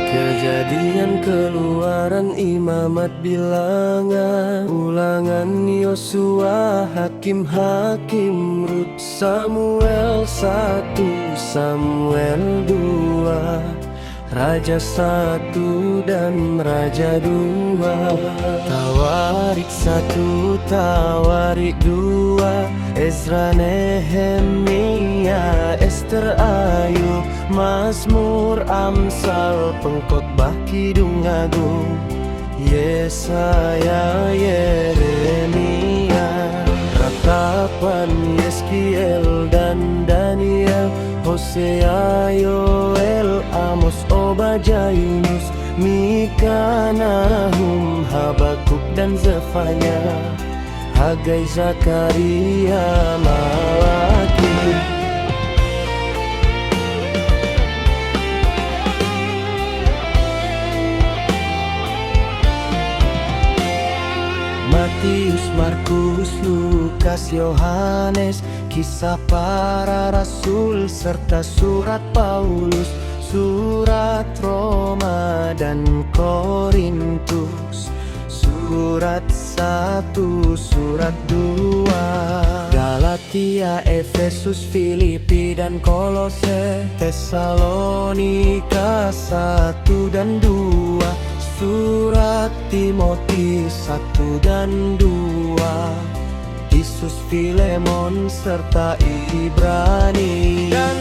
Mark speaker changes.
Speaker 1: Kejadian Keluaran, Imamat, Bilangan, Ulangan, Yosua, Hakim, Rut, Samuel 1, Samuel 2, Raja 1 dan Raja 2, Tawarik 1, Tawarik 2, Ezra, Nehemia, Ester, Ayub, Mazmur, Amsal, Pengkhotbah, Kidung Agung, Yesaya, Yeremia, Ratapan, Yeskiel dan Daniel, Hosea, Yoel, Amos, Obadya, Yunus, Mika, Nahum, Habakuk dan Zefanya, Hagai, Zakaria, Malaki. Matius, Markus, Lukas, Yohanes, Kisah Para Rasul, serta surat Paulus, surat Roma dan Korintus, surat 1, surat 2, Galatia, Efesus, Filipi dan Kolose, Tesalonika 1 dan 2, surat Timotius 1 dan 2, Titus, Filemon serta Ibrani dan